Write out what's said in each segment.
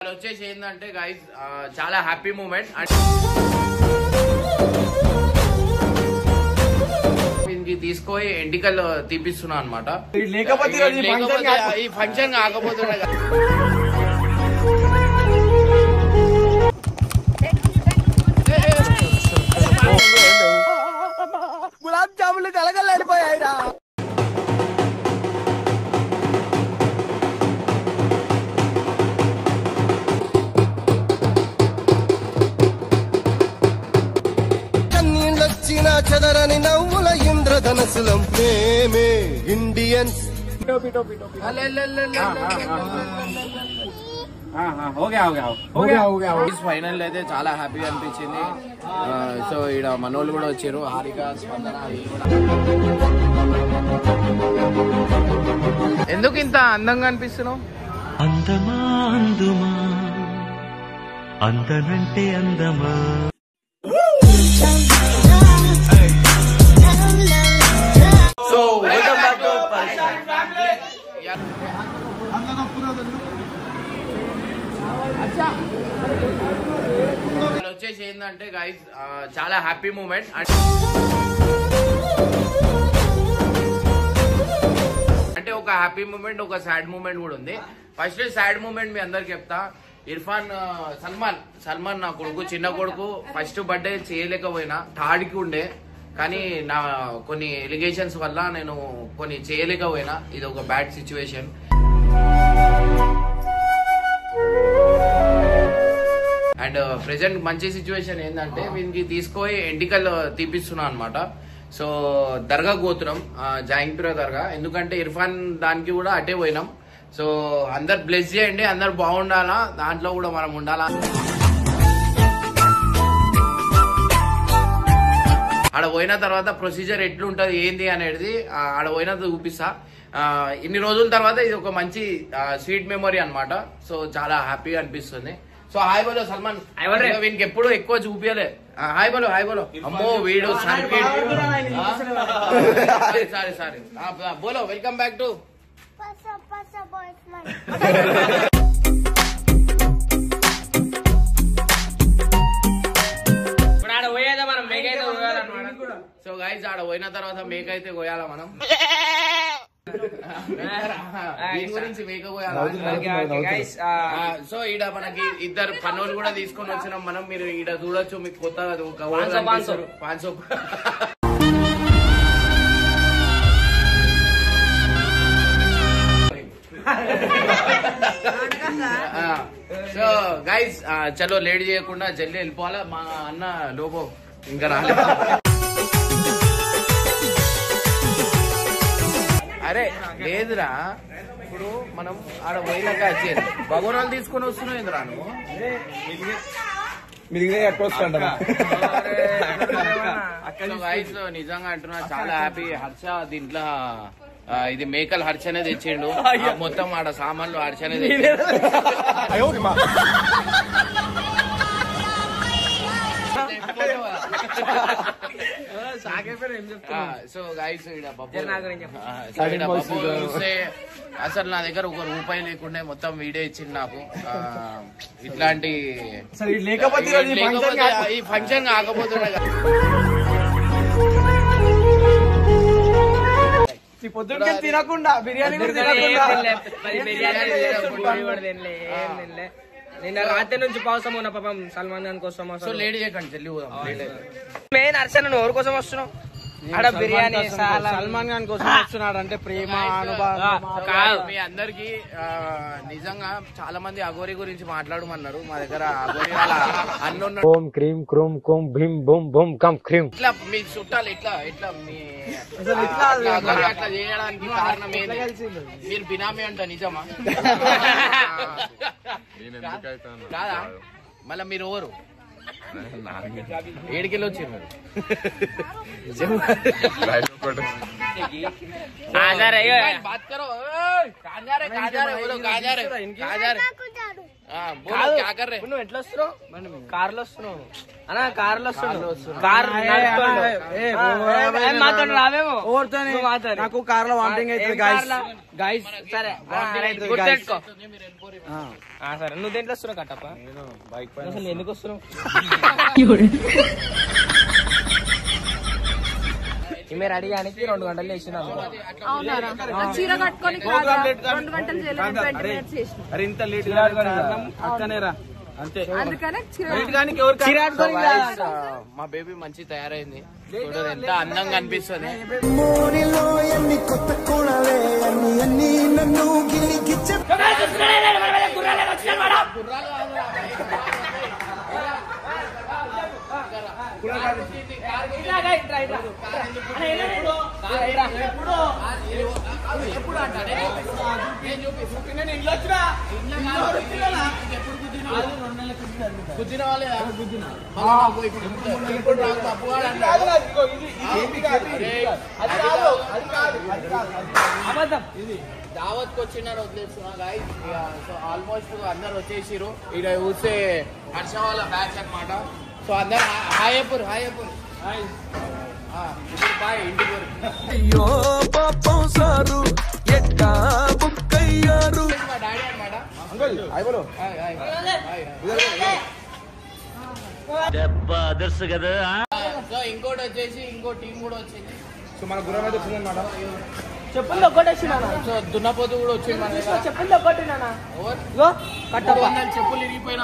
వచ్చేసి ఏంటంటే గైస్ చాలా హ్యాపీ మూమెంట్. తీసుకొని ఎంటికలు తీపిస్తున్నా అనమాట. లేకపోతే ఈ ఫంక్షన్ కాకపోతుండే గులాబ్ జాములు కలగలేడిపోయాయిరా. కన్నీళ్ళొచ్చిన చదరని నవ్వుల ఇంద్రధనసులం మేమే ఇండియన్స్. ఫైనల్ అయితే చాలా హ్యాపీగా అనిపించింది. సో ఇక్కడ మనోళ్ళు కూడా వచ్చారు, హారిక, స్పందన. ఎందుకు ఇంత అందంగా అనిపిస్తున్నావు? అందమా అందుమా అందనంటే అందమా. సో వచ్చేసి ఏంటంటే గైస్ చాలా హ్యాపీ మూమెంట్. అంటే ఒక హ్యాపీ మూమెంట్, ఒక సాడ్ మూమెంట్ కూడా ఉంది. ఫస్ట్ సాడ్ మూమెంట్ మీ అందరికి చెప్తా. ఇర్ఫాన్ సల్మాన్ నా కొడుకు, చిన్న కొడుకు ఫస్ట్ బర్త్డే చేయలేకపోయినా, థర్డ్కి ఉండే. కానీ నా కొన్ని ఎలిగేషన్స్ వల్ల నేను కొన్ని చేయలేకపోయినా. ఇది ఒక బ్యాడ్ సిచ్యువేషన్. అండ్ ప్రెసెంట్ మంచి సిచ్యువేషన్ ఏంటంటే వీనికి తీసుకొని ఎంటికలు తీపిస్తున్నా అనమాట. సో దర్గా పోతున్నాం, జాయింగ్పూర్ దర్గా. ఎందుకంటే ఇర్ఫాన్ దానికి కూడా అటే పోయినాం. సో అందరు బ్లెస్ చేయండి, అందరు బాగుండాలా, దాంట్లో కూడా మనం ఉండాలా. ఆడ పోయిన తర్వాత ప్రొసీజర్ ఎట్లుంటది ఏంది అనేది ఆడ పోయిన చూపిస్తా. ఇన్ని రోజుల తర్వాత ఇది ఒక మంచి స్వీట్ మెమొరీ అనమాట. సో చాలా హ్యాపీగా అనిపిస్తుంది. సో హాయ్ బోలో సల్మాన్. వీనికి ఎప్పుడు ఎక్కువ చూపించలే. హాయ్ బోలో, హాయ్ బోలో. అమ్మో వీడు సారీ బోలో. Welcome back to so guys ఆడ పోయిన తర్వాత మేక అయితే కోయాలా మనం. దీని గురించి మేక కోయాలా. సో ఈడ మనకి ఇద్దరు పనులు కూడా తీసుకొని వచ్చినాం మనం. మీరు ఈడ చూడొచ్చు, మీకు కొత్తగా 500. సో గైస్ చలో లేట్ చేయకుండా జల్దీ వెళ్ళిపోవాలా. మా అన్న లోపో ఇంకా రాలేదు. అరే లేదురా, ఇప్పుడు మనం ఆడ పోయినాక వచ్చేది భగవనాలు తీసుకొని వస్తున్నావు ఎందురా నువ్వు? నిజంగా అంటున్నా చాలా హ్యాపీ. హర్ష దీంట్లో ఇది మేకల్ హర్షనే తెచ్చిండు. మొత్తం ఆడ సామాన్లు హర్షనే తెచ్చిండు. సో గైస్ చూస్తే అసలు నా దగ్గర 1 రూపాయి లేకుండా మొత్తం వీడియో ఇచ్చింది నాకు. ఇట్లాంటి ఈ ఫంక్షన్ కాకపోతుండే పొద్దున్న తినకుండా బిర్యానీ నిన్న రాత్రి నుంచి పావసం ఉన్న పాపం సల్మాన్ ఖాన్ కోసం. సో లేడీ చేయకండి, చెల్లి మెయిన్ హర్షన్ నువ్వు ఎవరి కోసం వస్తున్నావు? ఆడ బిర్యానీ సల్మాన్ ఖాన్ కోసం వస్తున్నాడు అంటే ప్రేమ అనుభవం. మీ అందరికి నిజంగా చాలా మంది అఘోరి గురించి మాట్లాడమన్నారు. మా దగ్గర అఘోరి అన్న ఓం క్రీమ్ క్రూమ్ కుమ్ భీమ్ బూమ్ బూమ్ కమ్ క్రీమ్. ఇట్లా మీ చుట్టాలు ఇట్లా మీ అట్లా చేయడానికి కారణం ఏంటి? మీరు బినామీ అంట, నిజమా కాదా? మళ్ళా మీరు ఎవరు? ఏడికెళ్ళి వచ్చారు మీరు? నువ్వు ఎట్లా వస్తున్నావు? కార్లో వస్తున్నావు. అన్న కార్లో వస్తుండు కార్ మాతో రావేమో నాకు కార్ లో వామిటింగ్ అవుతుంది గైస్. సరే గుర్తెట్టుకో. సరే నువ్వు దేంట్లో వస్తున్నావు కట్టప్ప? అసలు ఎందుకు వస్తున్నావు? ఈమె రెడీ కానీ 2 గంటలు వేసినాము. చీర కట్టుకొని 2 గంటలు చేయలేదు, 20 minutes చేసిన. అరే ఇంత లేట్ అక్కనేరా అంతే. అందుకనే మా బేబీ మంచి తయారైంది చూడు, ఎంత అందంగా అనిపిస్తుంది. గుద్దిన వాళ్ళే దావత్ కి వచ్చినారు వదిలేస్తున్నా గాయ్స్. సో ఆల్మోస్ట్ అందరు వచ్చేసిరు. ఇక్కడ చూస్తే హర్ష వాళ్ళ బ్యాచ్ అనమాట. సో అందరు హాయపూర్ ఇప్పుడు బాయ్ ఇంటికి. మా డాడీ అనమాట. సో ఇంకోటి వచ్చేసి ఇంకో టీం కూడా వచ్చింది. సో మన గురం అయితే వచ్చింది అనమాట. చెప్పులు ఒక్కటి వచ్చినా సో దున్నపోతు కూడా వచ్చింది మన దగ్గర. చెప్పులు ఒక్కటి చెప్పులు ఇరిగిపోయినా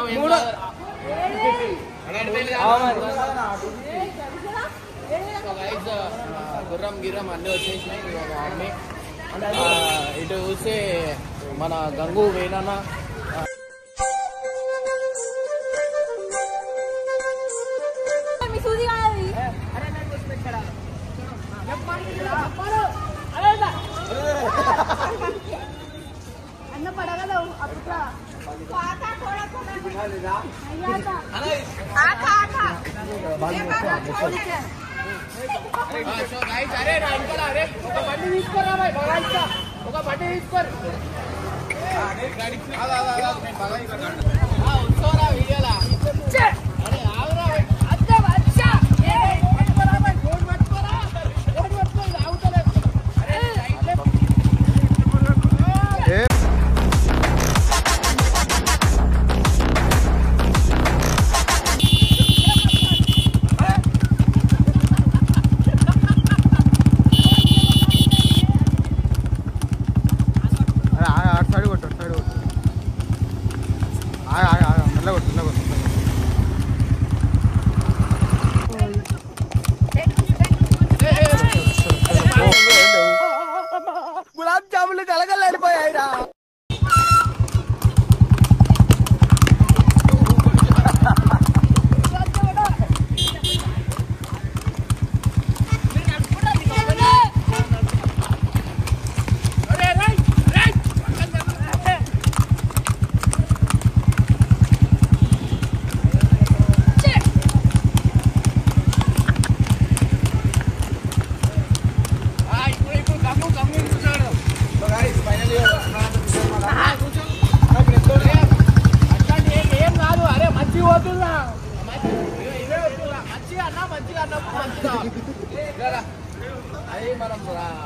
గుర్రం గిర్రం అన్ని వచ్చేసినాయి. అన్ని ఇటు చూస్తే మన గంగు వేణన్న అన్న పడగలవు అప్పుడు అరే నా ఇంకా అరే ఒక బండి తీసుకోరా ఒక బండి తీసుకోరు వస్తారా వీడియోలా అరే ఆవురా గులాబ్ జాములు కలగలేడిపోయాయిరా.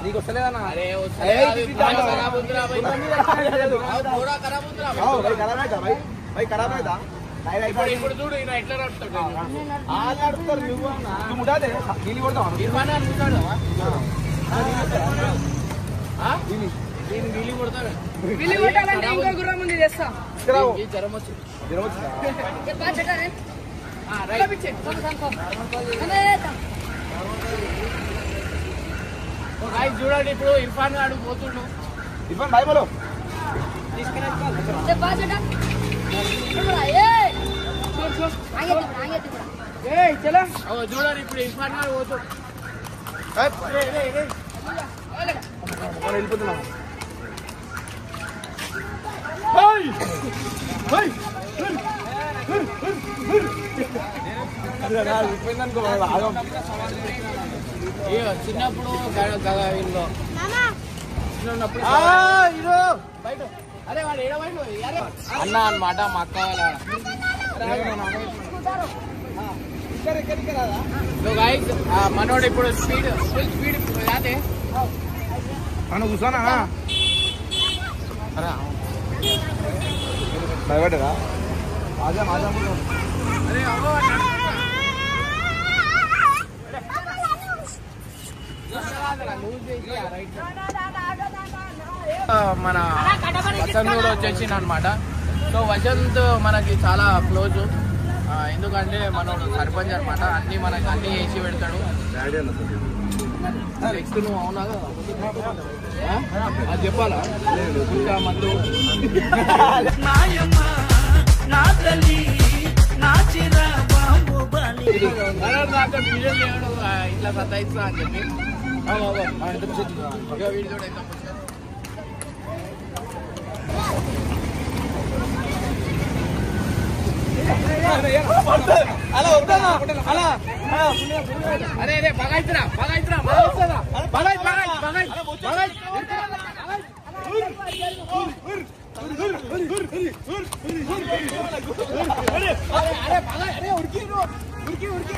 నీకు వస్తలేదన్నా? ఇప్పుడు చూడు ఈయన ఎట్లా నడుపుతాడు. విల్లి కొట్టాలంటే ఇంకో గుర్రం ఉంది చేస్తా. జ్వరం వచ్చింది. చూడండి ఇప్పుడు ఇర్ఫాన్ గాడు పోతుండు. ఇర్ఫాన్ బాయ్ బోలో. చూడండి ఇప్పుడు ఇర్ఫాన్ గాడు పోతుండు. వెళ్ళిపోతున్నాం. చిన్నప్పుడు అరే వాడు ఏడవాడు అన్న అనమాట మా అక్క వాళ్ళ సో గైస్ మనోడు ఇప్పుడు స్పీడ్ ఫుల్ స్పీడ్ రాదే మనం కూర్చోనా భయపడ్డా ఆజా ఆజా అరే అవ్వ మన వసంత్ కూడా వచ్చేసింది అనమాట. సో వసంత్ మనకి చాలా క్లోజ్, ఎందుకంటే మనోడు సర్పంచ్ అనమాట. అన్ని మనకి అన్ని వేసి పెడతాడు. నెక్స్ట్ నువ్వు అవునా అది చెప్పాలా ఇంకా మందు ఇట్లా సతాయిస్తా అని చెప్పి వీడియో అరే అరే బగాయితురా బగాయితురా బగాయితురా బగాయి బగాయి బగాయి బగాయి అరే బగాయి అరే ఉరికి ఉరికి ఉరికి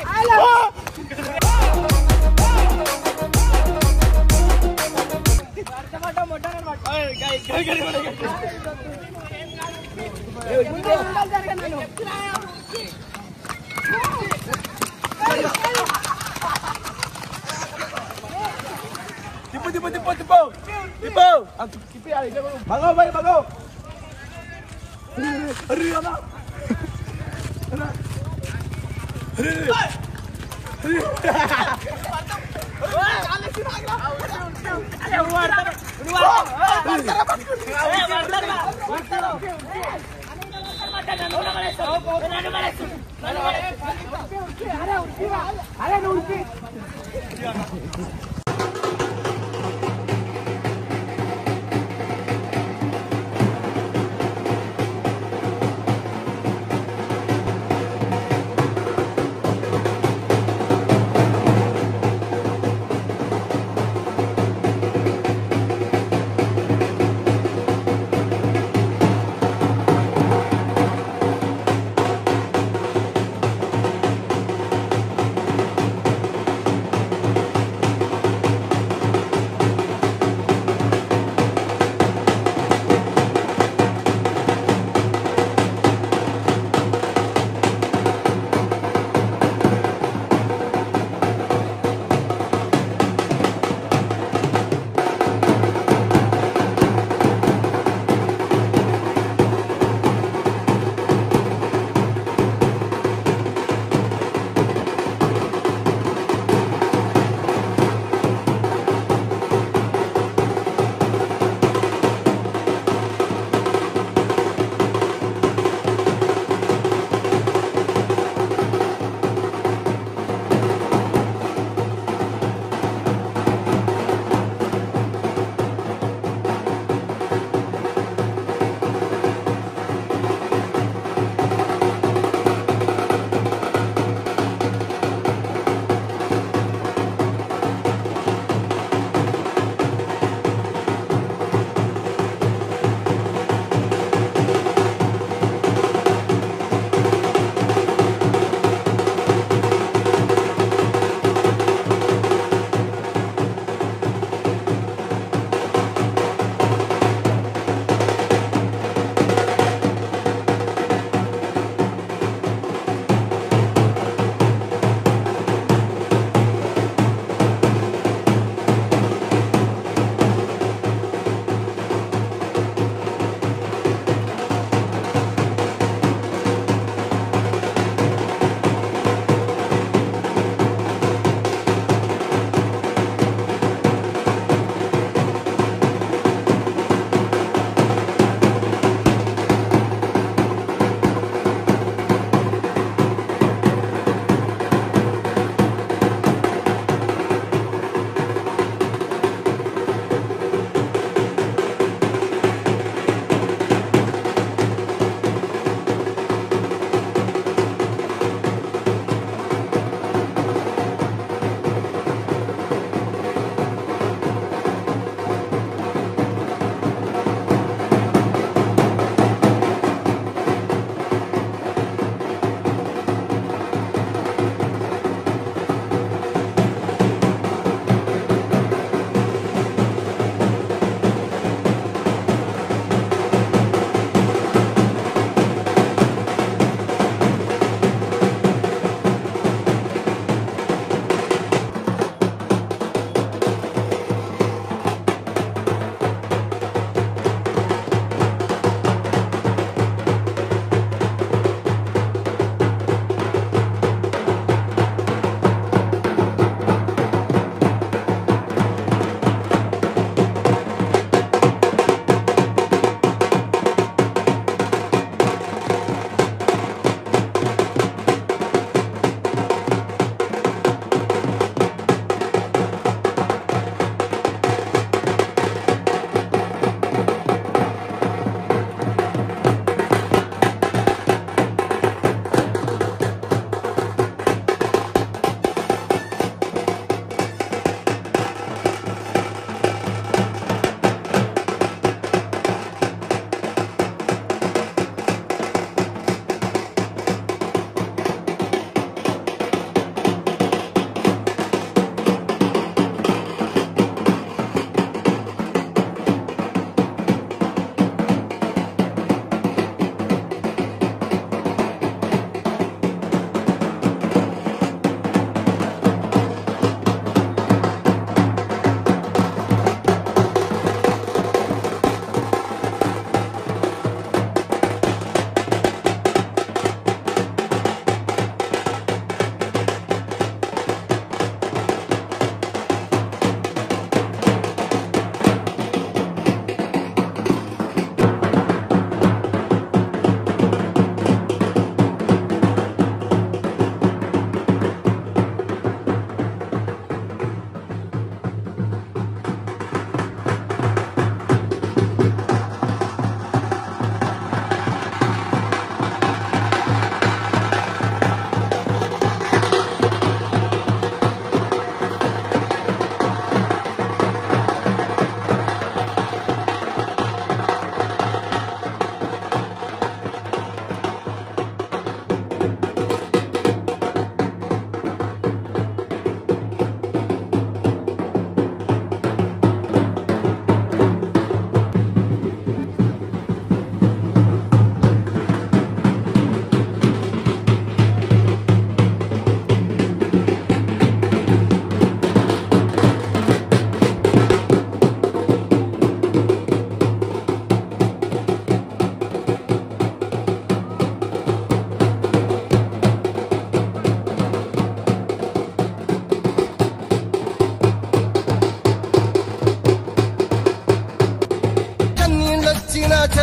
తిప్పు తిప్పు తిప్పు తిప్పు తిప్పు తిప్పి బగో భాయ్ బగో అరే అన్నా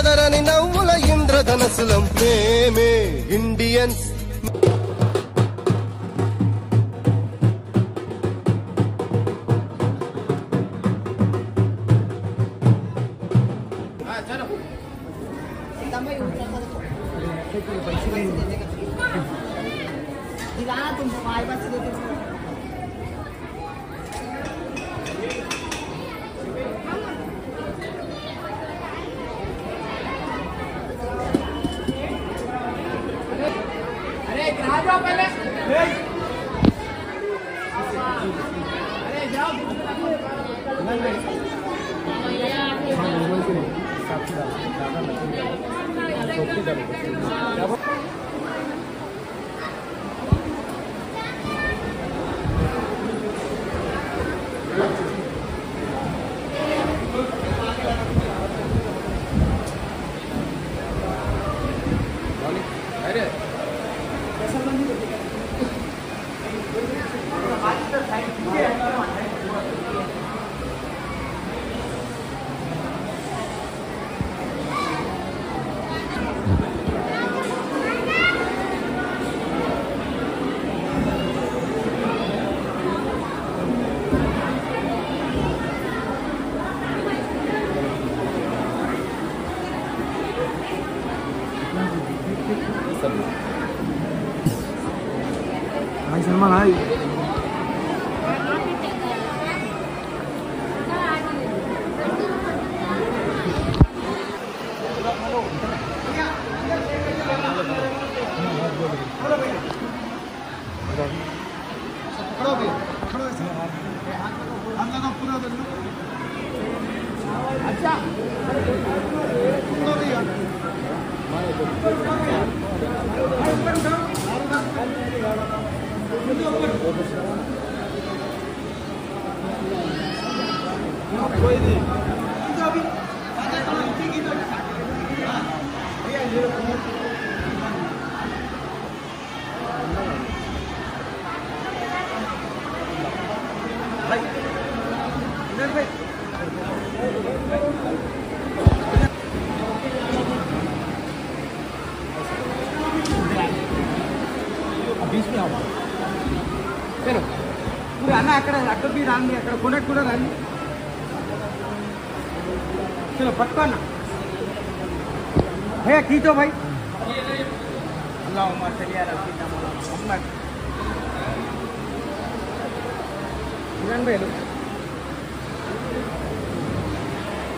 చెదరని నవ్వుల ఇంద్రధనసులం మేమే ఇండియన్స్. सलमान हाय अక్కడ भी రాండి అక్కడ కొనట్ కూడా రాండి चलो पटकाना भैया खींचो भाई अल्लाहुम्मा सल्ली अला सय्यिदना मुहम्मद इधर भाई लो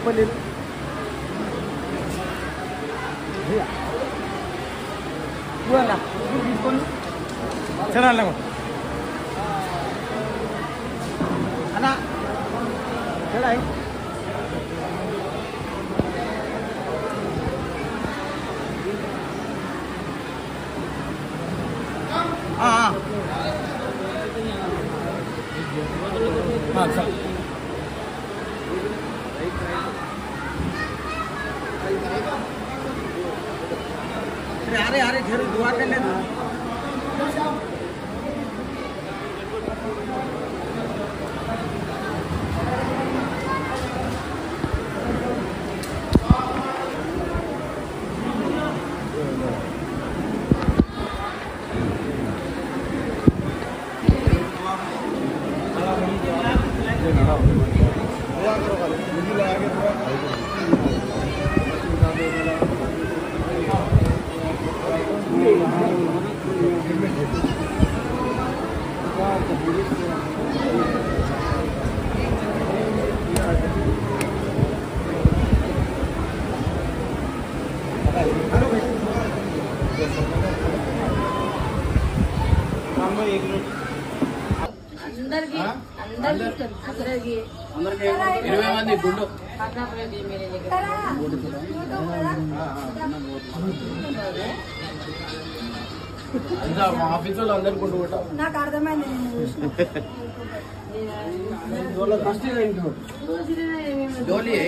बोले भैया पूरा ना चला लगो अना चला है हाँ हाँ चल अरे अरे जरूर दुआ करने दो అందరికి అందరికి 20 మంది గుండు ఆఫీస్ వాళ్ళు అందరు గుండు కొట్ట నాకు అర్థమైంది डोली है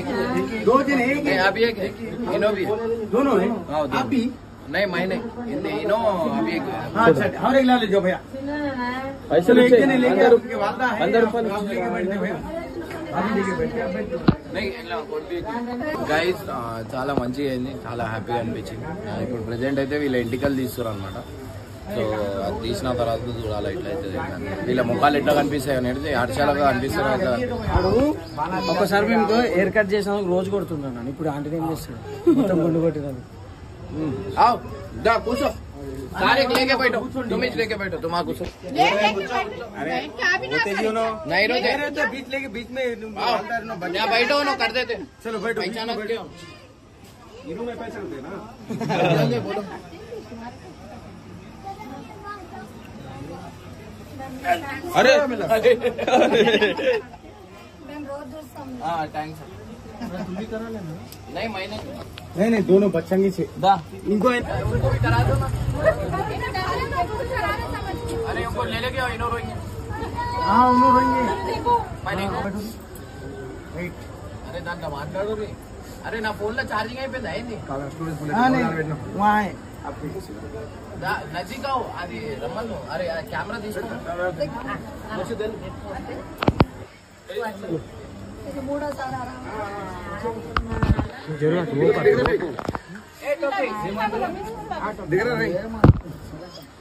दो दिन है अभी एक इनो भी दोनों है आप भी नहीं मैंने इनो अभी एक हाँ और एक ला लीजिए भैया पैसे लेके नहीं लेके ₹100 वादा है 100 लेके बैठते भैया अभी लेके बैठे గైస్ చాలా మంచిగా అయింది, చాలా హ్యాపీగా అనిపించింది. ఇప్పుడు ప్రెసెంట్ అయితే వీళ్ళ ఎంటికలు తీస్తారు అనమాట. సో అది తీసిన తర్వాత చూడాలి ఎట్లా అవుతుంది, వీళ్ళ ముఖాలు ఎట్లా కనిపిస్తాయి అనేది హర్షాలుగా కనిపిస్తారు ఎట్లా ఒకసారి మేము హెయిర్ కట్ చేసిన రోజు కొడుతున్నాను, ఇప్పుడు ఆంటీ ఏం చేస్తాడు మొత్తం గుండు కొట్టినాను. కూర్చో सारे लेके बैठो, तुम ही लेके बैठो, तुम कुछ नहीं रोते बीच लेके बीच में यहाँ बैठो ना कर देते. चलो बैठो. अचानक क्यों इन्हों में पैसे होते ना. बोलो अरे हाँ थैंक्स. नहीं मैंने नहीं दोनों बच्चंगी से इनको उनको भी करा दो ना. अरे उनको ले लेके आओ, इन्हों रोएंगे. हाँ उन्हों रहेंगे. अरे दादा माట్లాడు रे. अरे నా ఫోన్ లో ఛార్జింగ్ అయిపోయింది అయింది. वहाँ है నజీకావు అది రమ్మను. అరే కెమెరా తీసుకుంటా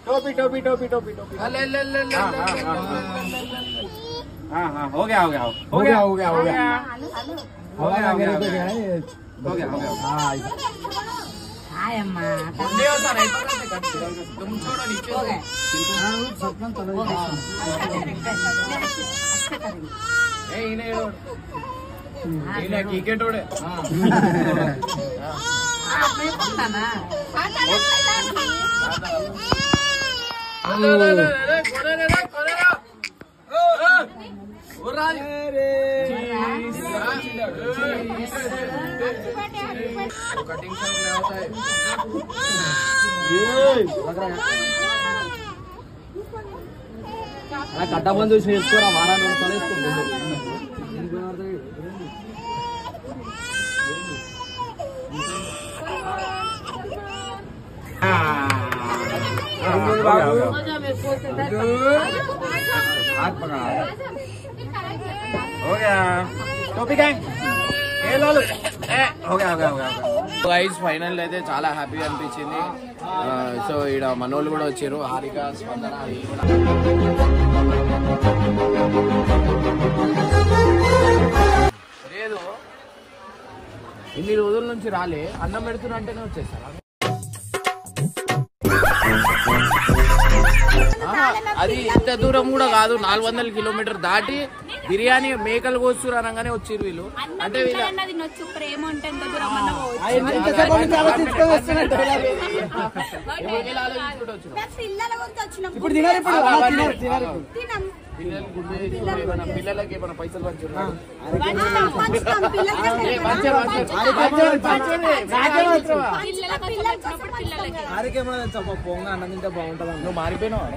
टोपी टोपी टोपी टोपी टोपी. हाँ हाँ हो गया हो गया हो गया हो गया हो गया हो गया हो गया हो गया. हाँ तुम छोड़ो नीचे क्रिकेट ओडे कटिंग होता है. కట్ట బంద్ చూసి వేసుకోరా వారాన్ని రూపాయలు వేసుకుంటుంది. గైస్ ఫైనల్ అయితే చాలా హ్యాపీగా అనిపించింది. సో ఈడ మనోళ్ళు కూడా వచ్చారు, హారిక స్పందన. లేదు ఇన్ని రోజుల నుంచి రాలే, అన్నం పెడుతున్నా అంటేనే వచ్చేస్తాను. అది ఇంత దూరం కూడా కాదు, 400 కిలోమీటర్ దాటి బిర్యానీ మేకలు కోస్తురు అనగానే వచ్చిర్రు వీళ్ళు. అంటే పిల్లలకి ఏమైనా పైసలు పంచున్నారు. పోంగా అన్నం తింటే బాగుంటుంది. నువ్వు మారిపోయినావా?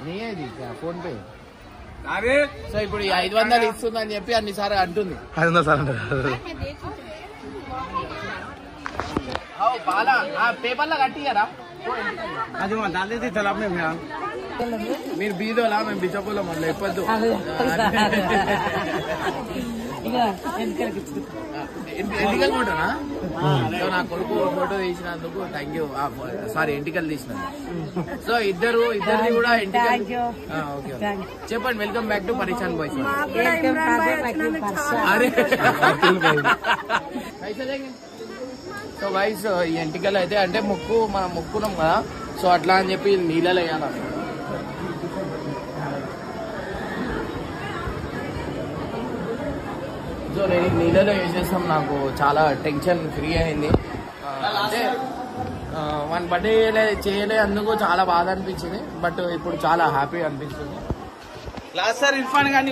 నీది ఫోన్ పే. సో ఇప్పుడు 500 ఇస్తుందని చెప్పి అన్నిసార్లు అంటుంది. పాలా పేపర్లో కట్టియారా? అది మా దాని తలపే మీరు బీదోలా, మేము బిచ్చపోలా, మళ్ళీ చెప్పొద్దు. ఎంటికలు ఫోటోనా? నా కొడుకు ఫోటో తీసినందుకు థ్యాంక్ యూ. సారీ ఎంటికలు తీసినందుకు. సో ఇద్దరిది కూడా ఎంటికలు. ఓకే చెప్పండి. వెల్కమ్ బ్యాక్ టు పరిచాన్ బాయ్స్. అరే సో గైస్ ఈ ఎంటికలు అయితే అంటే మనం మొక్కున్నాం కదా, సో అట్లా అని చెప్పి నీళ్ళలో వేయాలి. సో నేను నీళ్ళలో వేసేస్తాం. నాకు చాలా టెన్షన్ ఫ్రీ అయింది. అంటే 1 బర్త్డే చేయలే అందుకు చాలా బాధ అనిపించింది, బట్ ఇప్పుడు చాలా హ్యాపీ అనిపిస్తుంది. లాస్ట్ సార్ ఇర్ఫాన్ గాని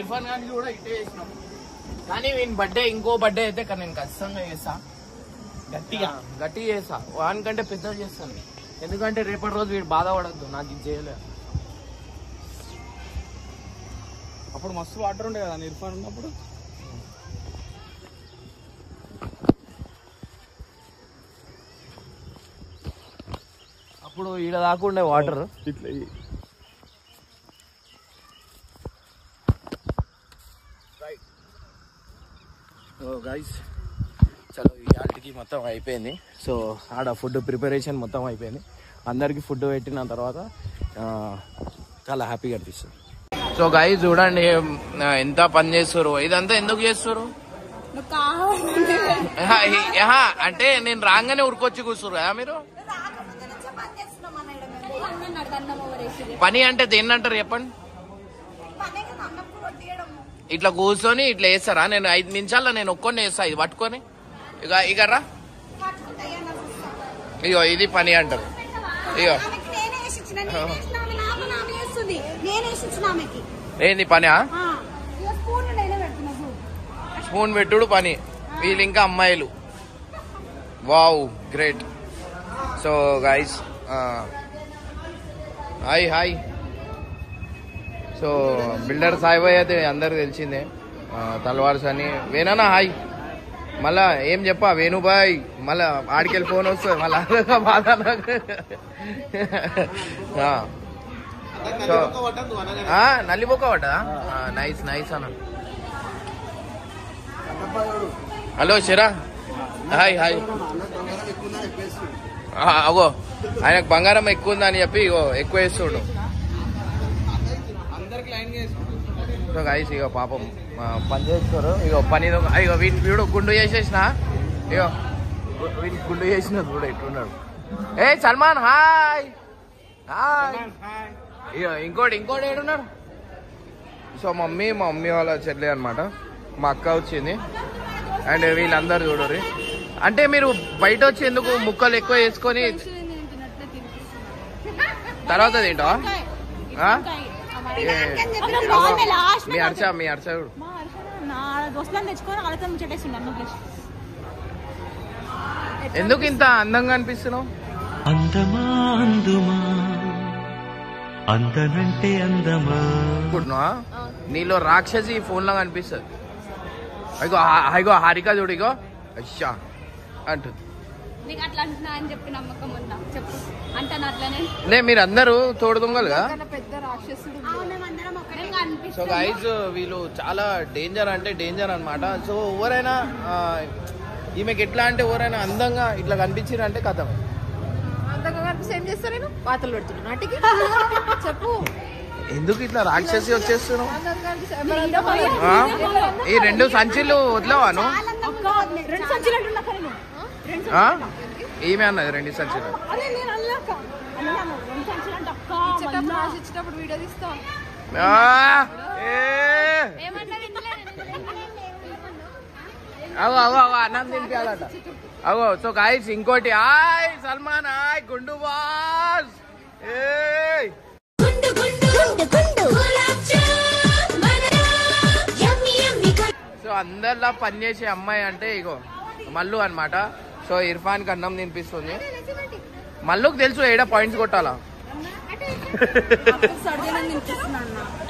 ఇర్ఫాన్ గాని కూడా ఇటే చేసినాం. కానీ వీని బర్త్డే ఇంకో బర్త్డే అయితే నేను ఖచ్చితంగా చేస్తా, గట్టిగా చేస్తా. వానికంటే పెద్దగా చేస్తాను, ఎందుకంటే రేపటి రోజు వీడు బాధపడద్దు నాకు ఇది చేయలేదు. అప్పుడు మస్తు వాటర్ ఉండే కదా ఇర్ఫాన్ ఉన్నప్పుడు. అప్పుడు ఈడ దాకుండే వాటర్. గాయస్ చలో ఇవాళకి మొత్తం అయిపోయింది. సో ఆడ ఫుడ్ ప్రిపరేషన్ మొత్తం అయిపోయింది. అందరికి ఫుడ్ పెట్టిన తర్వాత చాలా హ్యాపీగా అనిపిస్తుంది. సో గాయస్ చూడండి ఎంత పని చేస్తారు. ఇదంతా ఎందుకు చేస్తారు అంటే నేను రాగానే ఉరికొచ్చి కూర్చురు కదా మీరు. పని అంటే దేన్ని అంటారు చెప్పండి. ఇట్లా కూర్చొని ఇట్లా వేస్తారా? నేను 5 నిమిషాల్లో నేను ఒక్కొని వేస్తా ఇది పట్టుకొని. ఇక రా ఇగో ఇది పని అంటారు. ఇగో ఏంది పని? స్పూన్ పెట్టుడు పని. వీళ్ళు ఇంకా అమ్మాయిలు. Wow great. So guys hi hi. So builder సాయిబాయ్ అయితే అందరికి తెలిసిందే. తల్వార్స్ అని వేనా హాయ్. మళ్ళా ఏం చెప్పా వేణుబాయ్ మళ్ళా ఆడికెళ్ళి ఫోన్ వస్తుంది మళ్ళా బాధ. సో నల్లిబొక్క పడ్డా. నైస్ నైస్ అన్న. హలో శరా హాయ్ హాయ్. అగో ఆయనకు బంగారం ఎక్కువ ఉందని చెప్పి ఇగో ఎక్కువ వేస్తుడు. సో గైస్ ఇగో పాపం పని చేస్తారు. ఇగో పని ఇగో వీడు గుండు చేసేసిన. ఇగో వీడికి గుండు చేసిన చూడ ఇట్లున్నాడు. ఏ సల్మాన్ హాయ్ హాయ్. ఇగో ఇంకోటి ఏడున్నాడు. సో మా మమ్మీ వాళ్ళ చెల్లి అనమాట. మా అక్క వచ్చింది. అండ్ వీళ్ళందరూ చూడరు. అంటే మీరు బయట వచ్చి ఎందుకు ముక్కలు ఎక్కువ వేసుకొని తర్వాత తింటావా? మీ అర్చ చూడు. ఎందుకు ఇంత అందంగా అనిపిస్తున్నావు? అందమా అందుమా అందనంటే అందమా. నీలో రాక్షసి ఫోన్ లో కనిపిస్తుంది. అయ్యో హారిక చూడు. ఇగో అయ్యా అంటుంది. మీరు అందరూ తోడు దొంగలుగా. సో గైస్ వీళ్ళు చాలా డేంజర్ అంటే డేంజర్ అనమాట. సో ఎవరైనా ఈమెకి ఎట్లా అంటే ఎవరైనా అందంగా ఇట్లా కనిపించారంటే కథ. చెప్పు ఎందుకు ఇట్లా రాక్షసి వచ్చేస్తున్నావు? ఈ 2 సంచులు వదిలేవాను. ఈమె అన్నది 2 సంచులు. అన్నం తినిపించాలట. అగో సో గాయ్స్ ఇంకోటి. హాయ్ సల్మాన్ హాయ్ గుండు బాస్. సో అందరిలా పనిచేసే అమ్మాయి అంటే ఇగో మల్లు అనమాట. సో ఇర్ఫాన్ కి అన్నం తినిపిస్తుంది. మల్లుకు తెలుసు ఏడా పాయింట్స్ కొట్టాలా.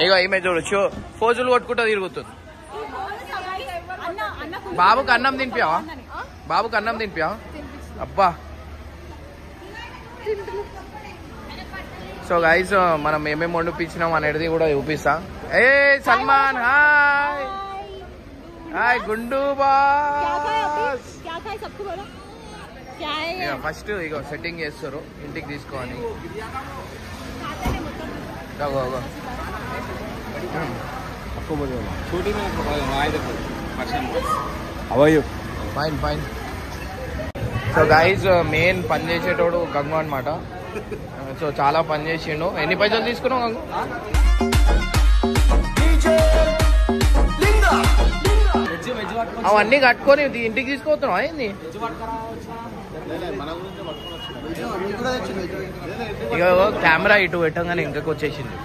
ఇగో ఈమె చూడొచ్చు ఫోజులు కొట్టుకుంటూ తిరుగుతుంది. బాబుకి అన్నం తినిపావా? బాబుకి అన్నం తినిపావా? అబ్బా. సో గైస్ మనం ఏమేమి వండిపించినాం అనేది కూడా చూపిస్తా. ఏ సల్మాన్ హాయ్ హాయ్ గుండు బాస్. ఫస్ట్ ఇగో సెట్టింగ్ చేస్తారు ఇంటికి తీసుకోని. Fine fine. So guys main పని చేసేటోడు గంగు అనమాట. సో చాలా పని చేసిండు. ఎన్ని పైసలు తీసుకున్నావు గంగు? అవన్నీ కట్టుకొని ఇంటికి తీసుకుపోతున్నావు ఏంది? ఇక కెమెరా ఇటు పెట్టంగానే ఇంకొక వచ్చేసింది.